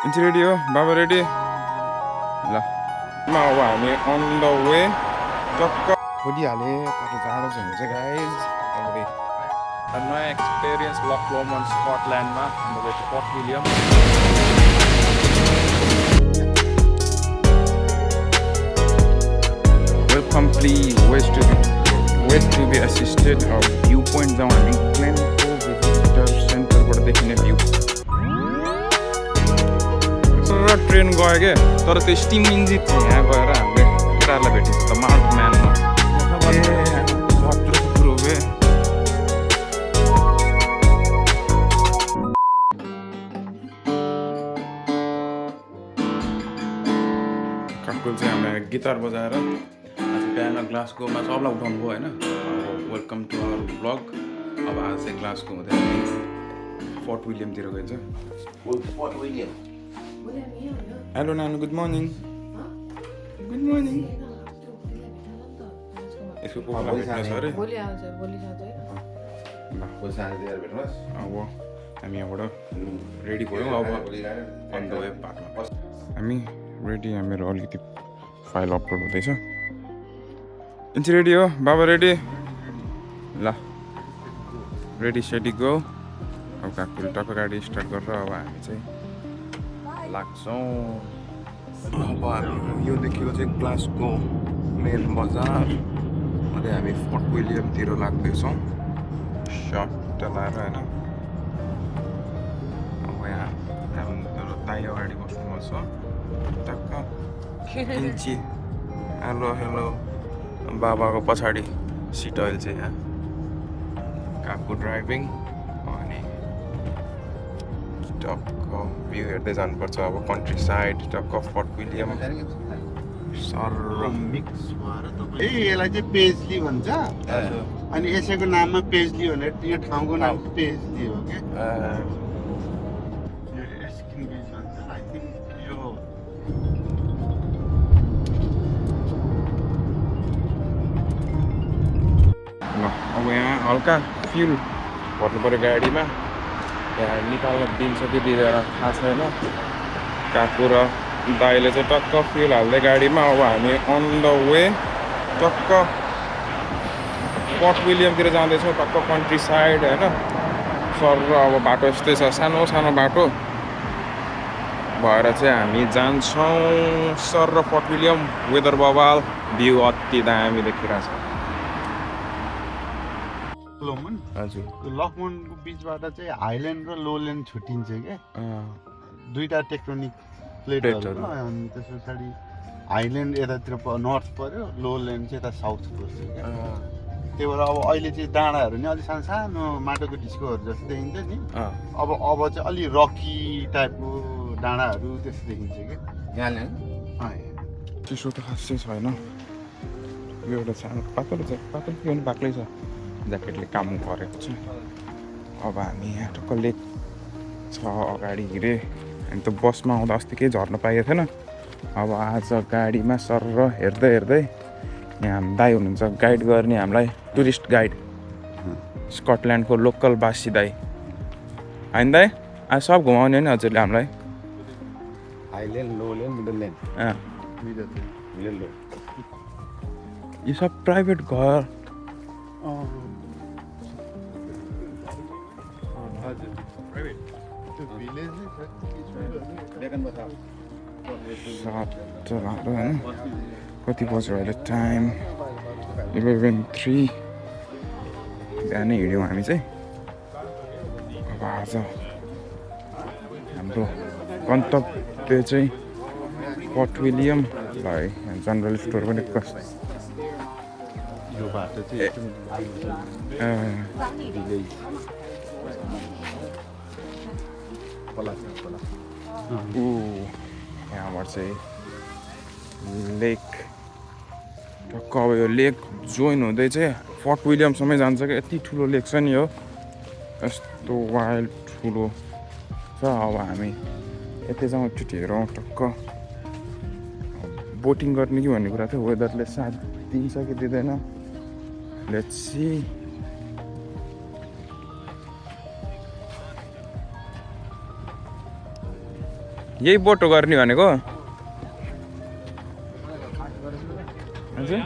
ready हो बाबा ready ल म अब हामी अन द वे टक्क खोलिहाले तर जाडो चाहिँ हुन्छ गाइज अब नयाँ एक्सपिरियन्स लकलोमन स्कटल्यान्डमा हाम्रो Fort William welcome please wait to be assisted viewpoint जाउँ हामी ग्लेनको भिजिटर सेन्टरबाट देखिने भ्यू ट्रेन गयो क्या तर त्यो स्टिम इन्जिन चाहिँ यहाँ गएर हामीले केटाहरूलाई भेटिन्छ त माउन्ट म्यानमा खतरो कुरो हो काकुल चाहिँ हामीलाई गिटार बजाएर आज बिहान ग्लासगोमा सबलाई उठाउनु भयो होइन अब वेलकम टु आवर ब्लग अब आज चाहिँ ग्लासगो हुँदै फोर्ट विलियमतिर गइन्छ फोर्ट विलियम हेलो नानु गुड मर्निङ गुड मर्निङ यसको कोला भेट्नुहोस् अरे अब हामी यहाँबाट रेडी भयौँ अब अन द वे बाटोमा हामी रेडी मेरो अलिकति फाइल अपलोड हुँदैछ इन्च रेडी हो बाबा रेडी ल रेडी सेडी गो अब काकुले टक्क गाडी स्टार्ट गरेर अब हामी चाहिँ लाग्छौँ अब हामी यो देखेको चाहिँ ग्लासगो मेन बजार अनि हामी फोर्ट विलियमतिर लाग्दैछौँ सर्ट लाएर होइन अब यहाँ हाम्रो दाइ अगाडि बस्नु छ टक्क इन्ची हेलो हेलो बाबाको पछाडि सिट अहिले चाहिँ यहाँ काकु ड्राइभिङ अनि टक्क भ्यू हेर्दै जानुपर्छ अब कन्ट्री साइड टक्क फोर्ट विलियम सर मिक्स भएर यसलाई चाहिँ पेजली भन्छ अनि यसैको नाममा पेजली भनेर यो ठाउँको नाम पेजली हो क्या अब यहाँ हल्का फ्युल भर्नु पऱ्यो गाडीमा यहाँ निकाल्न दिन्छ कि दिँदैन थाहा छैन काकु र दाइले चाहिँ टक्क फ्युल हाल्दै गाडीमा अब हामी अन द वे टक्क फोर्ट विलियमतिर जाँदैछौँ टक्क कन्ट्री साइड होइन सर र अब बाटो यस्तै छ सानो सानो बाटो भएर चाहिँ हामी जान्छौँ सर र फोर्ट विलियम वेदर बवाल भ्यू अति दामी देखिरहेछ हजुर त्यो लकमनको बिचबाट चाहिँ हाइल्यान्ड र लोल्यान्ड छुट्टिन्छ क्या दुईवटा टेक्टोनिक प्लेटहरू अनि त्यस पछाडि हाइल्यान्ड यतातिर नर्थ पऱ्यो लोल्यान्ड चाहिँ यता साउथ पर्छ क्या त्यही भएर अब अहिले चाहिँ डाँडाहरू नि अलिक सानो सानो माटोको डिस्कोहरू जस्तो देखिन्छ नि अब चाहिँ अलि रकी टाइपको डाँडाहरू त्यस्तो देखिन्छ क्या चिसो त खासै छैन यो एउटा सानो पातलो चाहिँ पातलो के भने बाक्लै छ ज्याकेटले काम गरेको छ अब हामी यहाँ टक्क लेक छ अगाडि हिँडे हामी त बसमा आउँदा अस्ति केही झर्न पाएको थिएन अब आज गाडीमा सर र हेर्दै हेर्दै यहाँ हामी दाइ हुनुहुन्छ गाइड गर्ने हामीलाई टुरिस्ट गाइड स्कटल्यान्डको लोकल बासी दाइ होइन दाइ आज सब घुमाउने नि हजुरले हामीलाई हाइल्यान्ड लोल्यान्ड मिडलल्यान्ड यो सब प्राइभेट घर होइन कति बज्यो अहिले टाइम 11:03 बिहानै हिँड्यौँ हामी चाहिँ अब आज हाम्रो गन्तव्य चाहिँ फोर्ट विलियम ल जनरल स्टोर पनि कस्तो यो बाटो चाहिँ यहाँबाट चाहिँ लेक टक्क अब यो लेक जोइन हुँदै चाहिँ फोर्ट विलियमसम्मै जान्छ क्या यति ठुलो लेक छ नि हो यस्तो वाइल्ड ठुलो छ अब हामी यतै जाउँ एकचोटि हेरौँ टक्क बोटिङ गर्ने कि भन्ने कुरा थियो वेदरले साथ दिन्छ कि दिँदैन लेट्स सी यही बोट हो गर्ने भनेको हजुर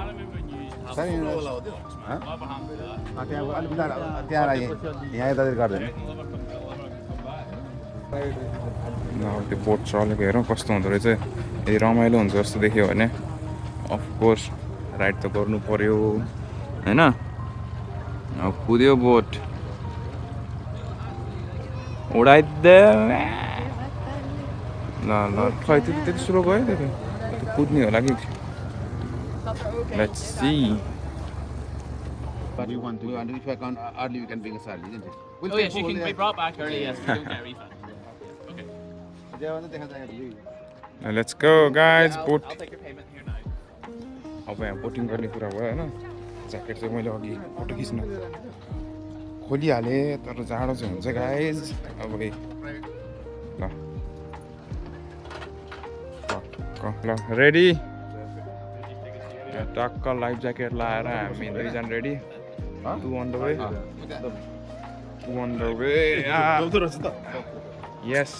त्यो बोट चलेको हेरौँ कस्तो हुँदो रहेछ यदि रमाइलो हुन्छ जस्तो देख्यो भने अफकोर्स राइड त गर्नु पर्यो होइन अब कुद्यो बोट उडाइदे ल ल खै त्यो त्यति स्लो गयो त्यो कुद्ने होला कि let's see We want to, if I can early, we can bring us early, isn't it? We'll Oh yes, you can be brought back early. Yes, you don't get a refund. Okay. Let's go guys boat I'll take your payment here now. अब यहाँ boating गर्ने कुरा भयो होइन jacket चाहिँ मैले अघि photo खिच्न खोलिहालेँ तर जाडो चाहिँ हुन्छ गाइज अब ल रेडी टक्क लाइफ ज्याकेट लाएर हामी दुईजना ready to on the way यस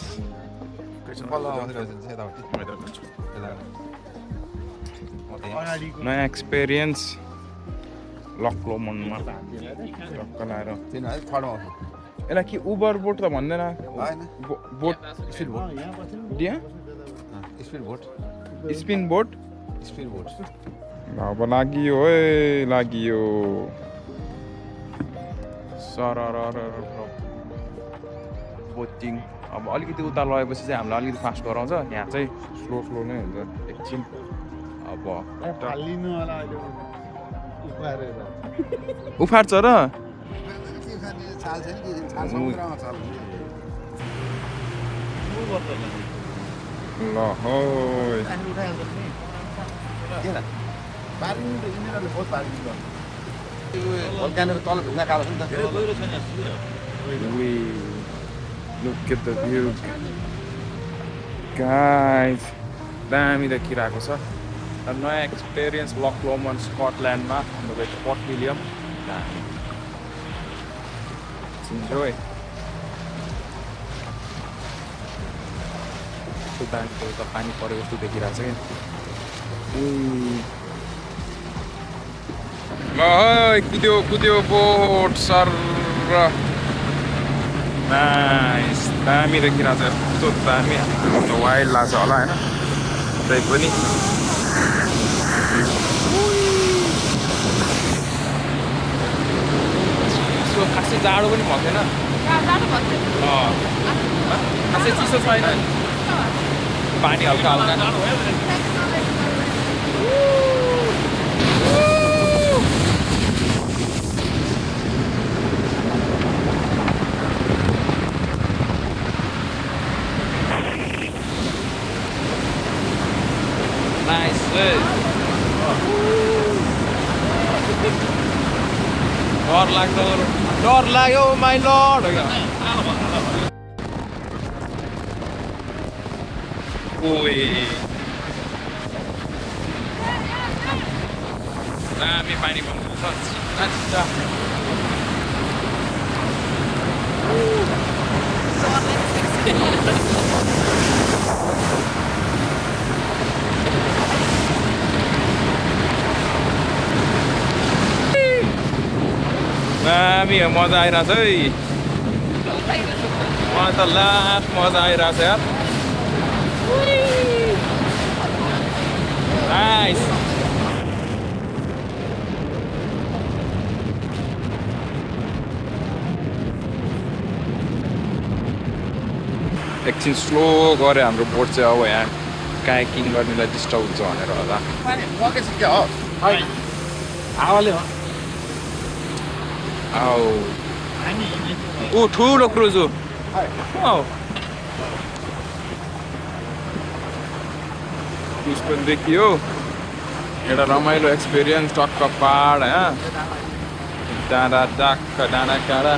नयाँ एक्सपिरियन्स लक्लोमनमा टक्क लाएर यसलाई कि उबर बोट त भन्दैन बोट स्पिन बोट अब लागियो है लागियो सरर बोटिङ अब अलिकति उता लगेपछि चाहिँ हामीलाई अलिकति फास्ट गराउँछ यहाँ चाहिँ स्लो स्लो नै हुन्छ एकछिन अब उफार्छ र ल हो Look at the view guys दामी देखिरहेको छ नयाँ एक्सपिरियन्स लक्लोमन स्कटल्यान्डमा हाम्रो पोर्ट विलियम इन्जोय दामीको त पानी परेको जस्तो देखिरहेको छ क्या कुद्यो बोट सर नाइस दामी देखिरहेको छ यस्तो दामी वाइल्ड लाग्छ होला होइन त्यही पनि खासै जाडो पनि भएन खासै चिसो छैन पानी हल्का हल्का Nice. Door लाग्यो my lord. Oi. Daमी पानी पर्छ अच्छा दामी मजा आइरहेछ है मलाई त लाख मजा आइरहेछ यार नाइस एकछिन स्लो गऱ्यो हाम्रो बोट चाहिँ अब यहाँ कायाकिङ गर्नेलाई डिस्टर्ब हुन्छ भनेर होला हावाले हो आओ ऊ ठुलो क्रुज हो क्रुज पनि देखियो एउटा रमाइलो एक्सपिरियन्स टक्क पाहाड डाँडा टक्क डाँडा काँडा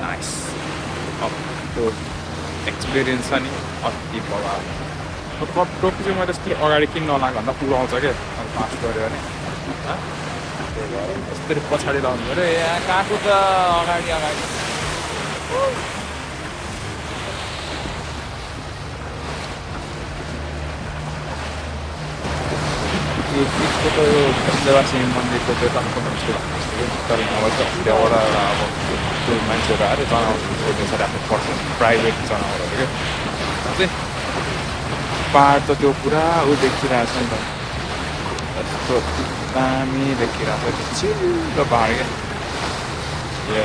नाइस त्यो एक्सपिरियन्स छ नि अति बडा टोपी चाहिँ मैले यस्तो अगाडि किन नलाग भन्दा पुऱ्याउँछ क्या फास्ट गऱ्यो भने यसरी पछाडि लाउनु पऱ्यो यहाँ काको त अगाडि अगाडि यो बिचको त यो देवासी मन्दिरको त्यो तर्फको तर नभए त त्यहाँबाट अब त्यो मान्छेहरू आएर जनावर सोध्दैछ राख्नु पर्छ प्राइभेट जनावरहरू क्या चाहिँ पाहाड त त्यो पुरा ऊ देखिरहेको छ नि त यस्तो दामी देखिरहेको छ चिल्लो पाहाड क्या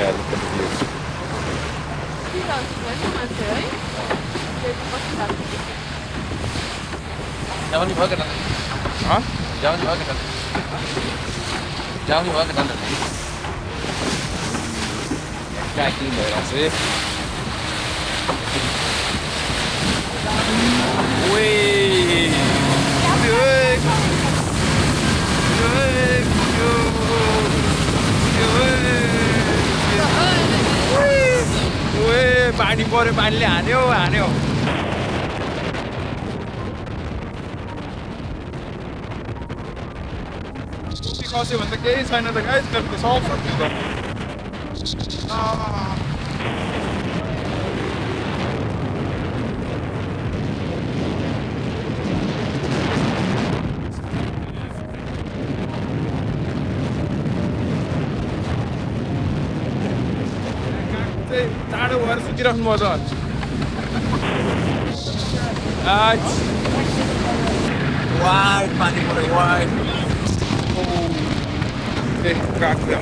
पानी पऱ्यो पानीले हान्यो हान्यो खस्यो भने त केही छैन त गाइस सब सक्यो त टाढो भएर सुतिराख्नु पर्छ वाइड पानी पऱ्यो वाइड भयङ्कर पानी पऱ्यो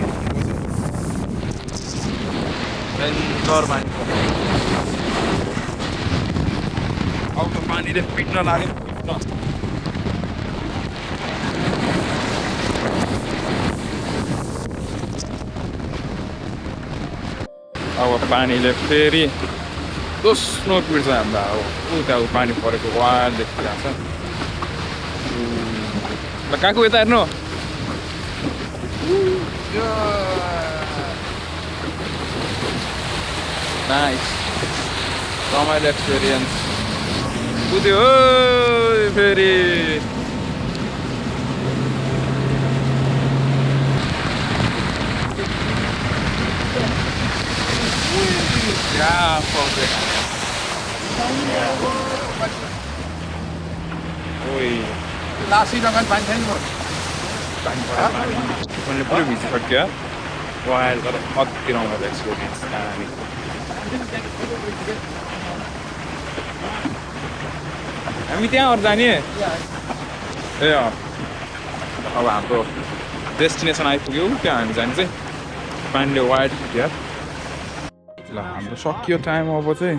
अब त पानीले पिट्न लाग्यो अब पानीले फेरि दोस्रो पिट्छ हामीलाई अब उता पानी परेको वाड देखिरहेको छ कहाँको यता हेर्नु नाइस रमाइलो एक्सपिरियन्स कुद्यो फेरि लासी जग्गा पानी छैन मैले पुरै भिजिसक्यो वाइल्ड गरेर अति रमाइलो एक्सपिरियन्स हामी हामी त्यहाँहरू जाने ए अब हाम्रो डेस्टिनेसन आइपुग्यो त्यहाँ हामी जाने चाहिँ पानीले वाइल्ड पुग्यो ल हाम्रो सकियो टाइम अब चाहिँ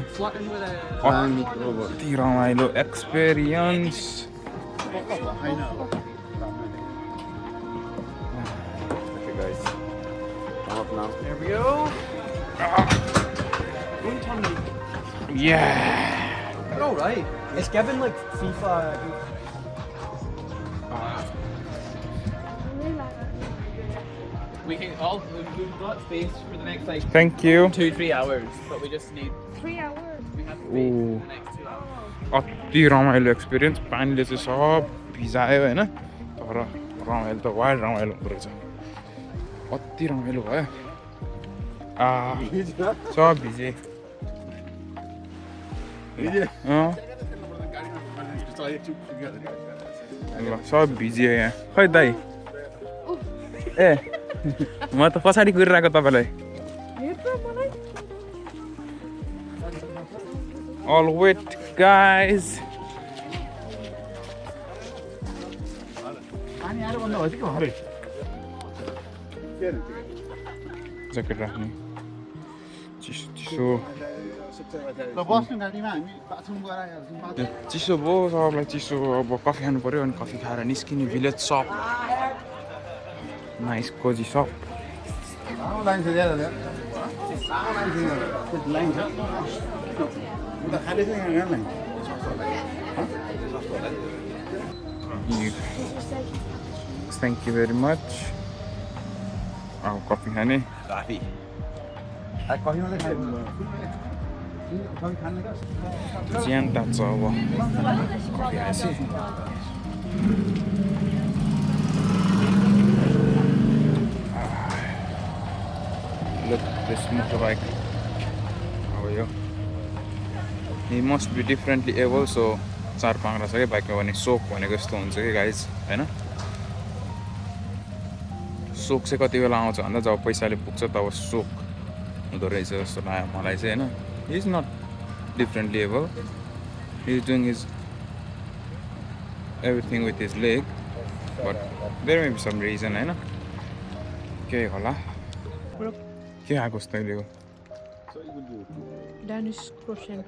अति रमाइलो experience There we go. Yeah. All right. It's given like FIFA. We've got space for the next like Thank you. 2-3 hours, but we just need 3 hours. we have space for the next 2 hours. अति रमाइलो experience पानीले चाहिँ सब भिजायो होइन तर रमाइलो त wild रमाइलो हुँदो रहेछ अति रमाइलो भयो सब भिजे ल सब भिजियो यहाँ खै दाइ ए म त पछाडि कुरिरहेको तपाईँलाई All wet, guys. ज्याकेट राख्ने चिसो चिसो बस्नु गाडीमा हामी बाथरुम गराइहाल्छौँ चिसो भयो सबलाई चिसो अब कफी खानु पऱ्यो अनि कफी खाएर निस्किने village shop nice cosy shop Thank you very much. अब कफी खाने ज्यान तात्छ अब कफी खाएपछि this motorbike. How are you? He must be differently able, so 4-5 रहेछ के बाइकमा भने सोक भनेको जस्तो हुन्छ कि गाइज हैन सोक चाहिँ कति बेला आउँछ भन्दा जब पैसाले पुग्छ तब सोक हुँदो रहेछ जस्तो लाग्यो मलाई चाहिँ हैन he is not differently able, he is doing his everything with his leg, but there may be some reason हैन के होला के आएको जस्तो लेको Danish Croatian.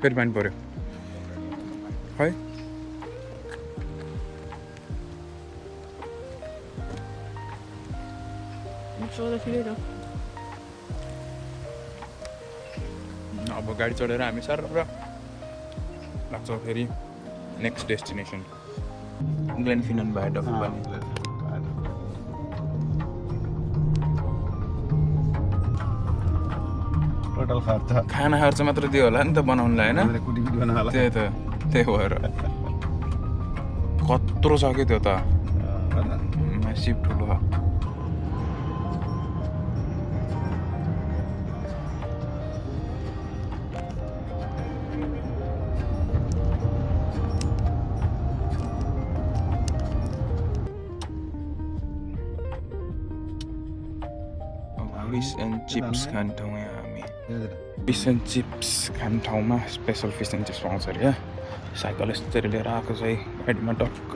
फेरि पानी पर्यो है So the later. अब गाडी चढेर हामी सर लाग्छौँ फेरि नेक्स्ट डेस्टिनेसन ग्लेनफिनन भायाडक्ट पनि टोटल खर्च खाना खर्च मात्र दियो होला नि त बनाउनुलाई हैन त्यही त त्यही भएर कत्रो छ कि त्यो त म्यासिभ ठुलो फिस एन्ड चिप्स खाने ठाउँ यहाँ हामी फिस एन्ड चिप्स खाने ठाउँमा स्पेसल फिस एन्ड चिप्स पाउँछ अरे क्या साइकल यस्तरी लिएर आएको छ है गाडीमा टक्क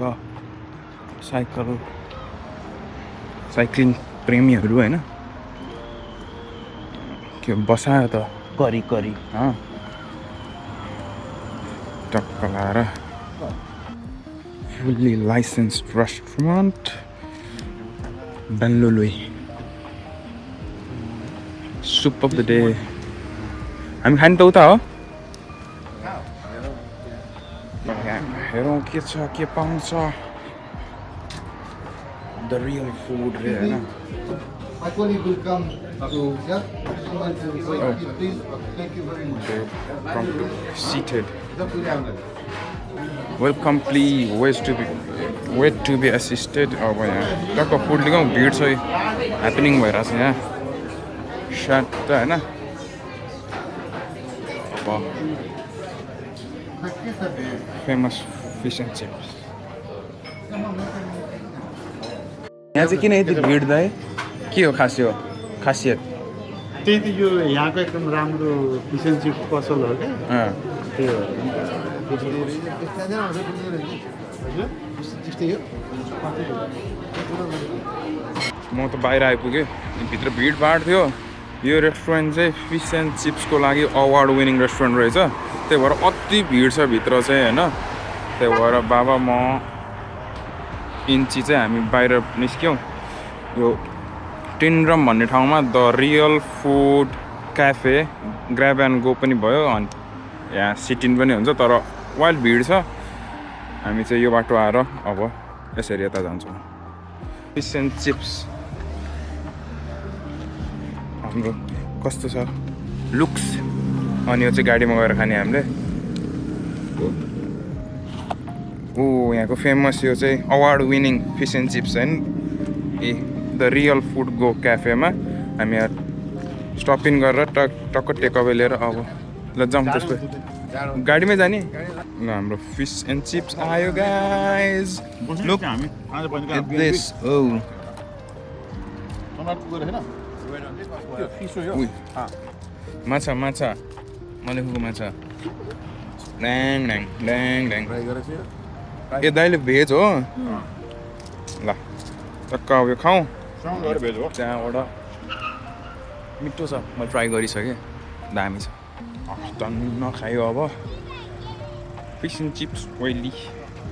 साइक्लिङ प्रेमीहरू होइन के बसायो त करी टक्क लाएर फुल्ली लाइसेन्स्ड रेस्टुरेन्ट बेन्लोलुई soup of the day. हामी खाने त उता हो हेरौँ के छ के पाउँछ द रियल फुड रे हैन My colleague will come to, yeah? Please, thank you very much. Seated. Welcome please. Wait to be assisted. अब यहाँ टक्क फुड लिगौँ भिड छ ह्यापनिङ भइरहेछ यहाँ सर्ट त हैन अब फेमस फिस एन्ड चिप्स यहाँ चाहिँ किन यति भिड दाइ के हो खासियत त्यही त यो यहाँको एकदम राम्रो फिस एन्ड चिप्स पसल हो क्या त्यही हो म त बाहिर आइपुगेँ भित्र भिडभाड थियो यो रेस्टुरेन्ट चाहिँ फिस एन्ड चिप्सको लागि अवार्ड विनिङ रेस्टुरेन्ट रहेछ त्यही भएर अति भिड छ भित्र चाहिँ होइन त्यही भएर बाबा म इन्ची चाहिँ हामी बाहिर निस्क्यौँ यो टिनड्रम भन्ने ठाउँमा the real food cafe grab and go पनि भयो अनि यहाँ सिटिन पनि हुन्छ तर वाइल्ड भिड छ हामी चाहिँ यो बाटो आएर अब यसरी यता जान्छौँ फिस एन्ड चिप्स हाम्रो कस्तो छ लुक्स अनि यो चाहिँ गाडीमा गएर खाने हामीले ओ यहाँको फेमस यो चाहिँ award winning fees and chips होइन ए द रियल फुड गो क्याफेमा हामी यहाँ स्टप इन गरेर टक्क टेकअवे लिएर अब ल जाउँ त्यसपछि गाडीमै जाने ल हाम्रो फिस एन्ड चिप्स आयो गाइज लुक एट दिस ओ माछा मैले खुको माछा ड्याङ ए दाइले भेज हो ल टक्क अब यो खाउँ त्यहाँबाट मिठो छ मैले ट्राई गरिसकेँ दामी छ टन्न खायो अब फिस एन्ड चिप्स ओइली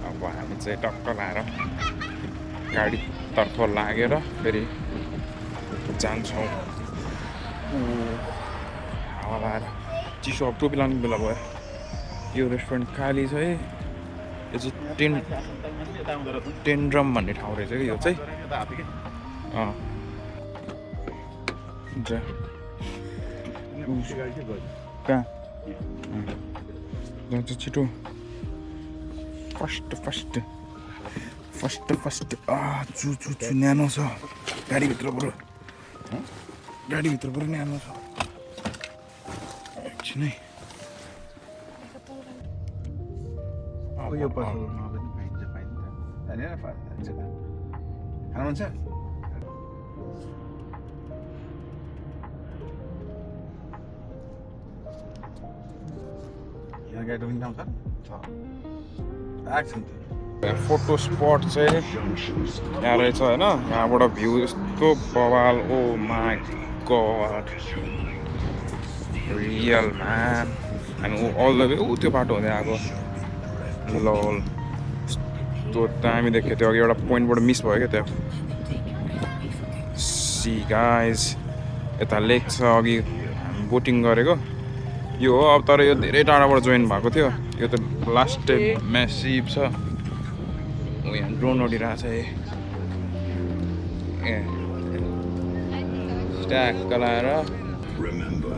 अब हामी चाहिँ टक्क लाएर गाडीतर्फ लागेर फेरि जान्छौँ हावा लाएर चिसो अब टोपी लाउने बेला भयो यो रेस्टुरेन्ट खाली छ है यो चाहिँ टेन्ड्रम भन्ने ठाउँ रहेछ कि यो चाहिँ कहाँ जान्छ छिटो फर्स्ट फर्स्ट चु न्यानो छ गाडीभित्र बरु न्यानो छ एकछिन है यो पसलमा पनि पाइन्छ Daniela faz. Kan man säga? यहाँ गएर पनि ठाउँ छ आएको छ फोटो स्पट चाहिँ यहाँ रहेछ होइन यहाँबाट भ्यू यस्तो बवाल ओ माई गड रियल म्यान अनि अल द वे त्यो बाटो हुँदै आएको लल यस्तो दामी देखेको थियो अघि एउटा पोइन्टबाट मिस भयो क्या त्यो सी गाइज यता लेक छ अघि बोटिङ गरेको यो हो अब तर यो धेरै टाढाबाट जोइन भएको थियो यो त लास्ट म्यासिभ छ यहाँ ड्रोन उडिरहेको छ ए stack गलाएर Remember,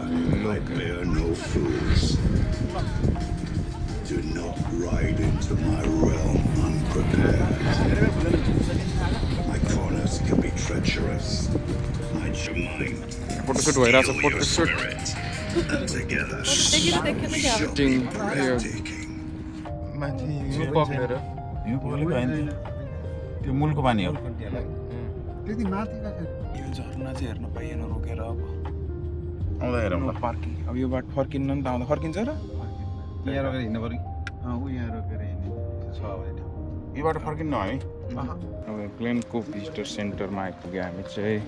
I bear no fools. Do not ride into my realm unprepared. My corners can be treacherous. Hide your mind. Photoshoot भइरहेछ फोटोसुट Together. सुटिङ माथि यो पक्रेर यो बोलेको हैन त्यो मूलको पानी हो त्यति माथि गएको यो झर्ना चाहिँ हेर्न पाइएन रोकेर अब आउँदा हेरौँ ल पार्किङ अब यो बाटो फर्किन्न नि त आउँदा फर्किन्छ र यहाँ रोकेर हिँड्नु पर्यो ऊ यहाँ रोकेर हिँड्ने छ भने यो बाटो फर्किन्न हामी अब ग्लेनको भिजिटर सेन्टरमा आइपुग्यो हामी चाहिँ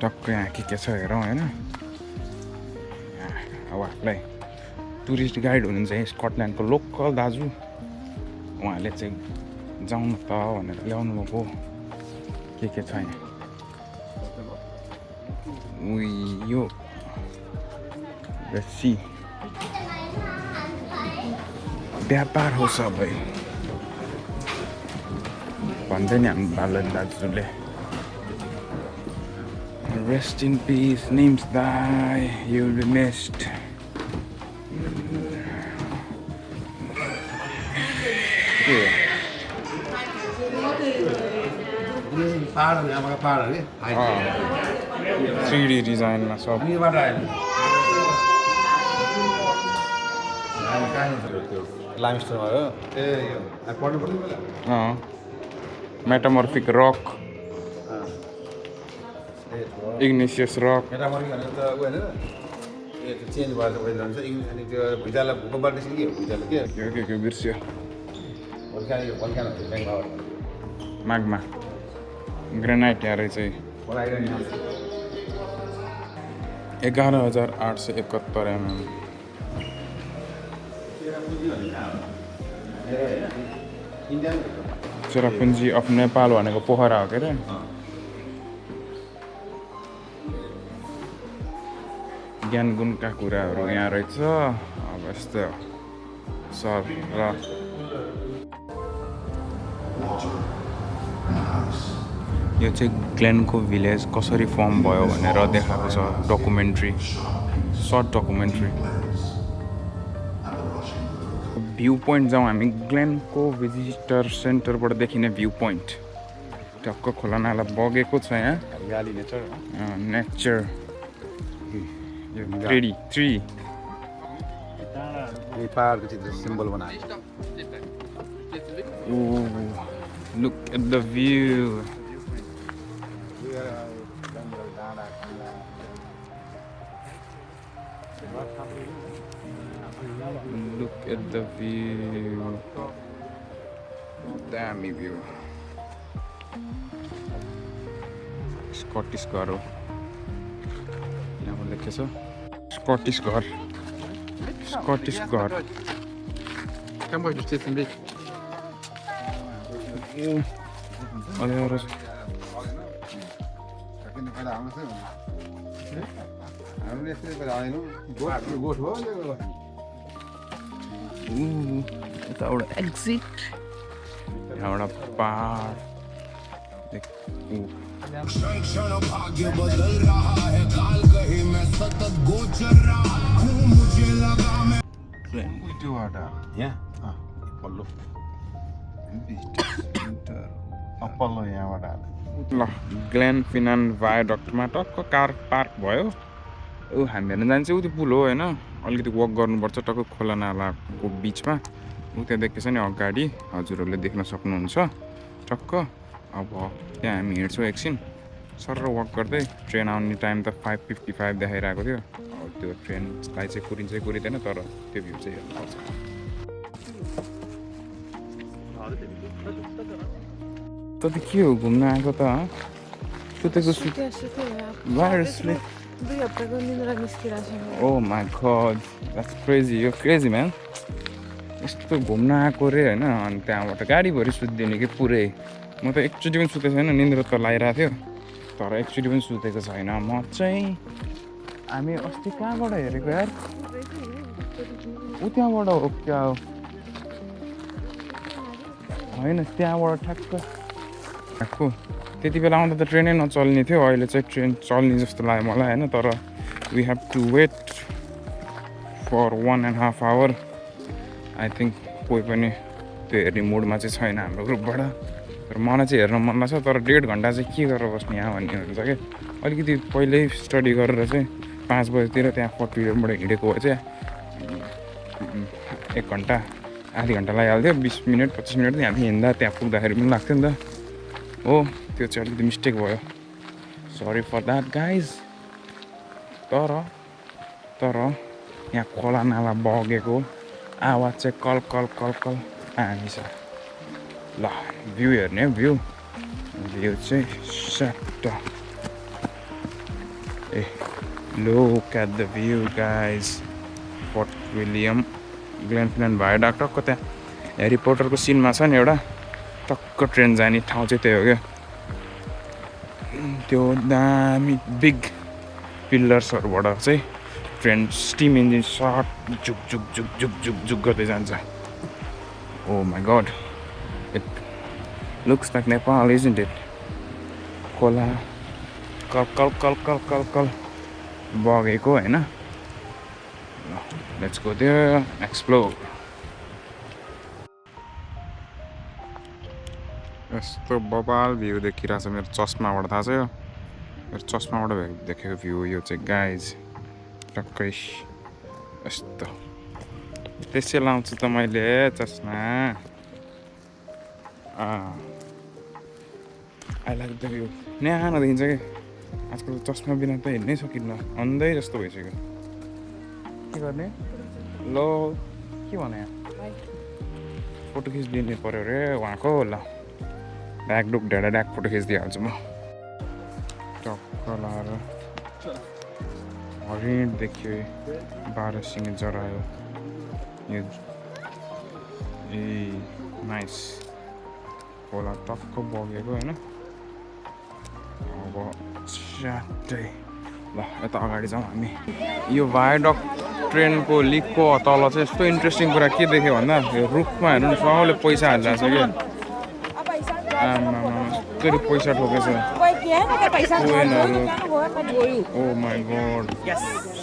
टक्कै यहाँ के छ हेरौँ होइन अब हामीलाई टुरिस्ट गाइड हुनुहुन्छ है स्कटल्यान्डको लोकल दाजु उहाँले चाहिँ जाउँ न त भनेर ल्याउनु भएको के छ यहाँ यो बेसी व्यापार हो सबै भन्दै नि हामी बालन दाजुले रेस्ट इन पिस नेम्स दाई यु विल बी मिस्ड पहाड यहाँबाट पहाड अरे 3D डिजाइनमा सब यहाँबाट आयो लाइमस्टोनमा हो ए यो पढ्नु पर्ने बेला मेटामर्फिक रक इग्नेसियस रक मेटामर्फिक भनेको त उ हैन ए त्यो चेन्ज भएर चाहिँ जान्छ अनि त्यो भुइँचालो गोबर निस्किन्छ के भुइँचालो के बिर्स्यो भल्क्यानो ब्याङ्कबाट मागमा ग्रेनाइट यहाँ रहेछ 11,871 mm चेरापुन्जी अफ नेपाल भनेको पोखरा हो के अरे ज्ञान गुणका कुराहरू यहाँ रहेछ अब यस्तो सर र यो चाहिँ ग्लेनको भिलेज कसरी फर्म भयो भनेर देखाएको छ documentary short documentary viewpoint जाउँ हामी ग्लेनको भिजिटर सेन्टरबाट देखिने भ्यू पोइन्ट टक्क खोला नाला बगेको छ यहाँ गाली नेचर नेचर ट्री यो पहाडको चित्र सिम्बल बनाएको look at the view Look at the view. Damn view. Scottish घर हो यहाँ लेखेको छ स्कटिस घर स्कटिस घर Kan bara just titta en bit. हामीले यसरी गरेर आएनौँ गोठ हो यताबाट एक्जिट यहाँबाट पहाड क्षण भाग्य बदल रहा है काल कहीं मैं सतत गोचर रहा हूँ मुझे लगा मैं त्यो बाटा यहाँ पल्लो भिजिटर सेन्टर पल्लो यहाँबाट हाल ल ग्लेनफिनान भायाडक्टमा टक्क कार पार्क भयो ऊ हामी हेर्न जान्छ ऊ त्यो पुल हो होइन अलिकति वक गर्नुपर्छ टक्क खोला नालाको बिचमा ऊ त्यहाँ देखेछ नि अगाडि हजुरहरूले देख्न सक्नुहुन्छ टक्क अब त्यहाँ हामी हिँड्छौँ एकछिन सर वक गर्दै ट्रेन आउने टाइम त 5:55 देखाइरहेको थियो अब त्यो ट्रेनलाई चाहिँ कुरिँदैन तर त्यो भ्यू चाहिँ हेर्नुपर्छ त के हो घुम्न आएको त सुतेको ओ माई गॉड द्याट्स क्रेजी यो क्रेजी म्यान यस्तो घुम्न आएको रे होइन अनि त्यहाँबाट गाडीभरि सुत्दिने कि पुरै म त एकचोटि पनि सुतेको छैन निन्द्रा त लागिरहेको थियो तर एकचोटि पनि सुतेको छैन म चाहिँ हामी अस्ति कहाँबाट हेरेको यार ऊ त्यहाँबाट हो क्या होइन त्यहाँबाट ठ्याक्क आएको त्यति बेला आउँदा त ट्रेनै नचल्ने थियो अहिले चाहिँ ट्रेन चल्ने जस्तो लाग्यो मलाई होइन तर we have to wait for 1.5 hour I think कोही पनि त्यो हेर्ने मुडमा चाहिँ छैन हाम्रो ग्रुपबाट तर मलाई चाहिँ हेर्न मन लाग्छ तर 1.5 घन्टा चाहिँ के गरेर बस्ने यहाँ भन्ने हुन्छ क्या अलिकति पहिल्यै स्टडी गरेर चाहिँ 5 बजीतिर त्यहाँ 40 मिनटबाट हिँडेको भए चाहिँ 1 घन्टा आधी घन्टा लागिहाल्थ्यो 20 मिनट 25 मिनट यहाँदेखि हिँड्दा त्यहाँ पुग्दाखेरि पनि लाग्थ्यो नि त हो त्यो चाहिँ अलिकति मिस्टेक भयो सरी फर द्याट गाइज तर यहाँ खोला नाला बगेको आवाज चाहिँ कल कल कल कल हामी छ ल भ्यू हेर्ने भ्यू चाहिँ sat a look at the view guys Fort William Glenfinnan viaduct टक्क त्यहाँ ह्यारी पोटरको सिनमा छ नि एउटा टक्क ट्रेन जाने ठाउँ चाहिँ त्यही हो क्या त्यो दामी बिग पिल्लर्सहरूबाट चाहिँ ट्रेन स्टिम इन्जिन सर्ट झुक झुक झुक झुक झुक झुक गर्दै जान्छ oh my God it looks like Nepal isn't it खोला कल कल कल कल कल कल बगेको होइन लेट्स गो देयर एक्सप्लोर यस्तो बबाल भ्यू देखिरहेको छ मेरो चस्माबाट थाहा छ यो मेरो चस्माबाट देखेको भ्यू यो चाहिँ गाइज टक्कै यस्तो त्यसै लाउँछु त मैले चस्मा आई लाइक द भ्यू न्यानो देखिन्छ कि आजकल चस्मा बिना त हिँड्नै सकिन्न अन्धै जस्तो भइसक्यो के गर्ने लो के भने फोटो खिचिदिनु पऱ्यो अरे उहाँको ल ढाकढुक ढेडा ढाक फोटो खिचिदिइहाल्छु म टक्क लाएर हरिण देखियो 12 सिङे जरायो यो ए नाइस खोला टक्क बगेको होइन अब स्याटै ल यता अगाडि जाउँ हामी यो भायाडक्ट ट्रेनको लिकको तल चाहिँ यस्तो इन्ट्रेस्टिङ कुरा के देख्यो भन्दा यो रुखमा हेर्नु सबैले पैसा हालिरहेको छ क्या कति पैसा ठोकेछ ओ माई गॉड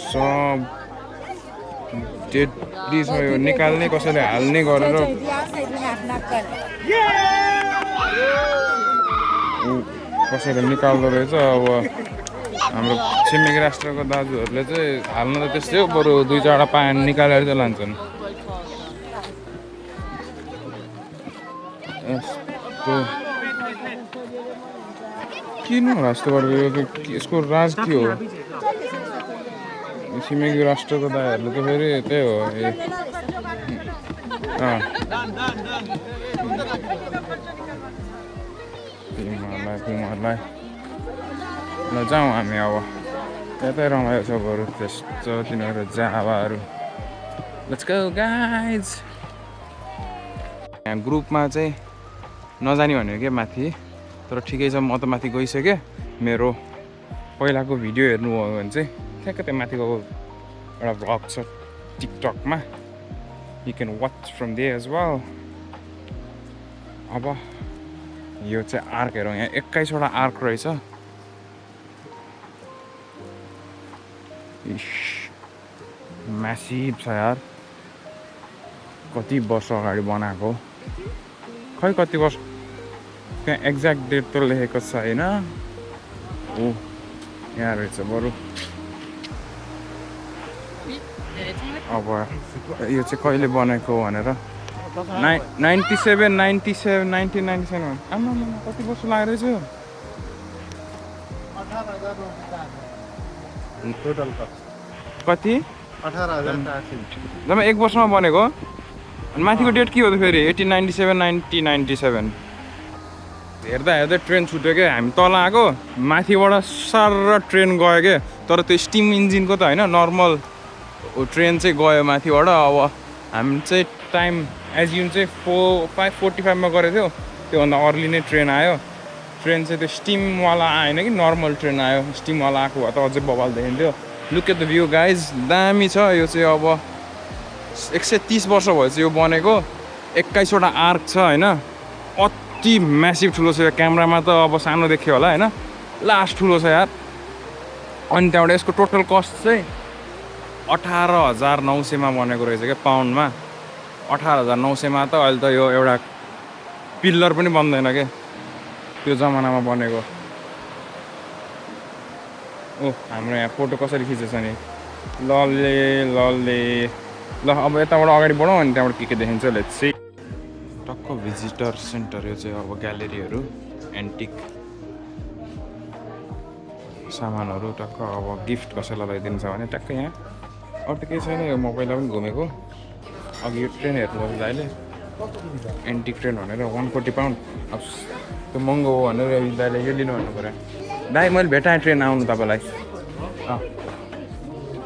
सब डेडली छ यो निकाल्ने कसैले हाल्ने गरेर कसैले निकाल्दो रहेछ अब हाम्रो छिमेकी राष्ट्रको दाजुहरूले चाहिँ हाल्न त त्यस्तै हो बरु 2-4 पानी निकालेर चाहिँ लान्छन् यस्तो किन होला यस्तो गरेको यसको राज के हो छिमेकी राष्ट्रको दाजुहरूले त फेरि त्यही हो तिमीहरूलाई ल जाउँ हामी अब त्यतै रमाइलो छ बरु त्यस्तो तिनीहरू जावाहरू लेट्स गो गाइज यहाँ ग्रुपमा चाहिँ नजाने भनेको क्या माथि तर ठिकै छ म त माथि गइसकेँ मेरो पहिलाको भिडियो हेर्नुभयो भने चाहिँ ठ्याक्क त्यहाँ माथिको एउटा भ्लग छ टिकटकमा you can watch from there as well अब यो चाहिँ आर्क हेरौँ यहाँ 21वटा आर्क रहेछ म्यासिभ छ यार कति वर्ष अगाडि बनाएको खै कति वर्ष त्यहाँ एक्ज्याक्ट डेट त लेखेको छैन ओ यहाँ रहेछ बरु अब यो चाहिँ कहिले बनेको भनेर 1997 आमा कति वर्ष लाग्यो रहेछ टोटल कस्ट कति 18,400 जम्मा 1 वर्षमा बनेको अनि माथिको डेट के हो त फेरि 1897 हेर्दा हेर्दै ट्रेन छुट्यो क्या हामी तल आएको माथिबाट सारा ट्रेन गयो क्या तर त्यो स्टिम इन्जिनको त होइन नर्मल ट्रेन चाहिँ गयो माथिबाट अब हामी चाहिँ टाइम एज्युम चाहिँ 5:45 गरेको थियो त्योभन्दा अर्ली नै ट्रेन आयो ट्रेन चाहिँ त्यो स्टिमवाला आएन कि नर्मल ट्रेन आयो स्टिमवाला आएको भए त अझै बवाल देखिन्थ्यो look at the view guys दामी छ यो चाहिँ अब 130 वर्ष भएछ यो बनेको 21वटा आर्क छ होइन अति म्यासिभ ठुलो छ यो क्यामेरामा त अब सानो देख्यो होला होइन लास्ट ठुलो छ यार अनि त्यहाँबाट यसको टोटल कस्ट चाहिँ 18,900 मा बनेको रहेछ क्या पाउन्डमा 18,900 मा त अहिले त यो एउटा पिल्लर पनि बन्दैन क्या त्यो जमानामा बनेको ओ हाम्रो यहाँ फोटो कसरी खिचेछ नि लले लले ल अब यताबाट अगाडि बढौँ अनि त्यहाँबाट के देखिन्छ लेट्स सी टक्क भिजिटर सेन्टर यो चाहिँ अब ग्यालेरीहरू एन्टिक सामानहरू टक्क अब गिफ्ट कसैलाई लगाइदिन्छ भने टक्क यहाँ अरू त केही छैन यो म पहिला पनि घुमेको अघि यो ट्रेन हेर्नु दाइले एन्टिक ट्रेन भनेर 140 पाउन्ड अब त्यो महँगो हो भनेर दाइले यो लिनु भन्नु पऱ्यो दाइ मैले भेटाएँ ट्रेन आउनु तपाईँलाई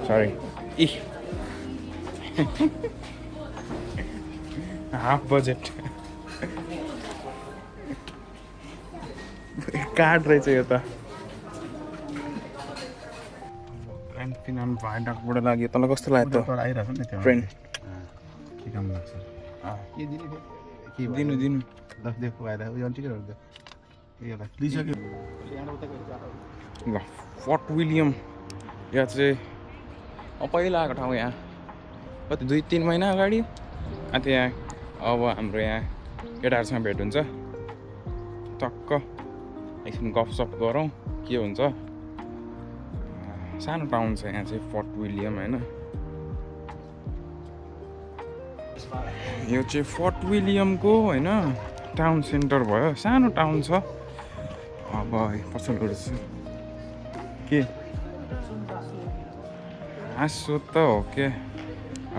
सरी इ हाफ बजेट कार्ड रहेछ यो त ग्ल्यान्डफिनान भायाडक्टबाट लाग्यो तँलाई कस्तो लाग्यो त आइरहेको नि त्यो ट्रेन के काम लाग्छ के दिने के दिनु दिनु दस देखो आएर उयो टिकटहरु दे यो लिइसक्यो ल फोर्ट विलियम यहाँ चाहिँ पहिला आएको ठाउँ यहाँ कति 2-3 महिना अगाडि अन्त यहाँ अब हाम्रो यहाँ केटाहरूसँग भेट हुन्छ टक्क एकछिन गफसफ गरौँ के हुन्छ सानो टाउन छ यहाँ चाहिँ फोर्ट विलियम होइन यो चाहिँ फोर्ट विलियमको होइन टाउन सेन्टर भयो सानो टाउन छ अब पसलहरू छ के हाँसो त हो के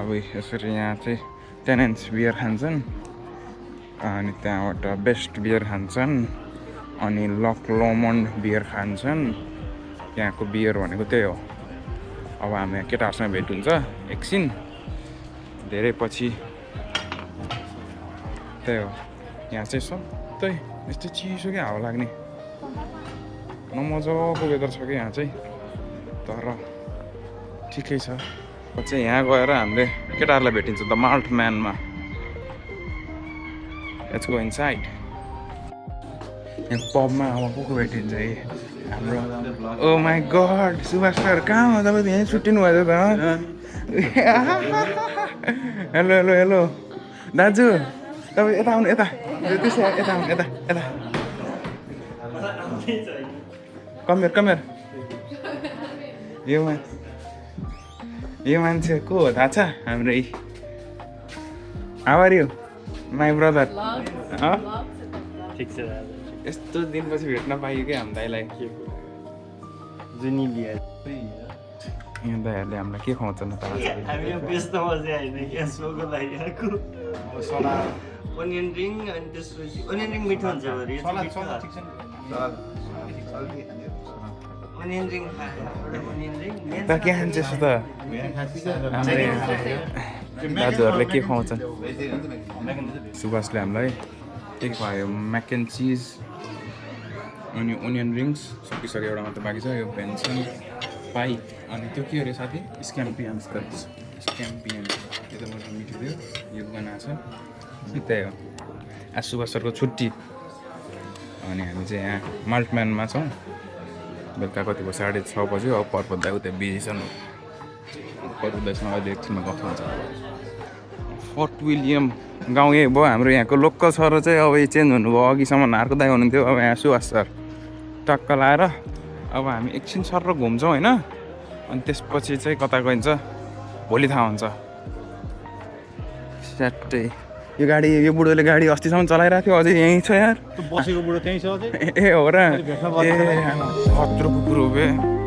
अब यसरी यहाँ चाहिँ टेनेन्ट्स बियर खान्छन् अनि त्यहाँबाट बेस्ट बियर खान्छन् अनि लक लोमन्ड बियर खान्छन् त्यहाँको बियर भनेको त्यही हो अब हामी केटाहरूसँग भेट हुन्छ एकछिन धेरै पछि त्यही हो यहाँ चाहिँ सधैँ यस्तो चिसो क्या हावा लाग्ने मजाको वेदर छ कि यहाँ चाहिँ तर ठिकै छ चाहिँ यहाँ गएर हामीले केटाहरूलाई भेटिन्छ द माल्ट म्यानमा लेट्स गो इनसाइड यहाँ पबमा अब को भेटिन्छ है हाम्रो oh my God Subhash sir कहाँ हो तपाईँ यहीँ छुट्टिनु भयो त हेलो हेलो हेलो दाजु तपाईँ यता आउनु यता त्यसो यता आउनु यता यता कमेर कमेर यो मान्छे को हो थाहा छ हाम्रो how are you my brother ठिक छ यस्तो दिनपछि भेट्न पाइयो क्या हाम्रो दाइलाई जुनिलिया यहाँ दाइहरूले हामीलाई के खुवाउँछन् थाहा छ हामी यो बेच्नमा चाहिँ होइन क्या सोको लागि आएको ओनियन रिङ अनि त्यसपछि ओनियन रिङ मिठो हुन्छ अरे ओनियन रिङ ओनियन रिङ त के खान्छस् त दाजुहरूले के खुवाउँछन् सुभाषले हामीलाई के खुवायो म्याक एन्ड चिज अनि ओनियन रिङ्स सकिसक्यो एउटा मात्र बाँकी छ यो भेन्सन पाइ अनि त्यो के अरे साथी स्क्याम्पियन्स त स्क्याम्पियन यो त मलाई मिठो थियो यो बनाएको छ त्यही हो आज सुभाष सरको छुट्टी अनि हामी चाहिँ यहाँ माल्टम्यानमा छौँ बेलुका कति भयो 6:30 बज्यो अब पर्वत दाइ उता बिजी छन् पर्वत दाइसँग अहिले एकछिनमा गफ हुन्छ फोर्ट विलियम गाउँ यही भयो हाम्रो यहाँको लोकल सर चाहिँ अब यो चेन्ज हुनुभयो अघिसम्म हारको दाइ हुनुहुन्थ्यो अब यहाँ सुवास सर टक्क लाएर अब हामी एकछिन सर र घुम्छौँ होइन अनि त्यसपछि चाहिँ कता गइन्छ भोलि थाहा हुन्छ स्याटै यो गाडी यो बुढोले गाडी अस्तिसम्म चलाइरहेको थियो अझै यहीँ छ यार बसेको बुढो त्यहीँ छ अझै ए हो र ए खत्रो कुकुर हो बे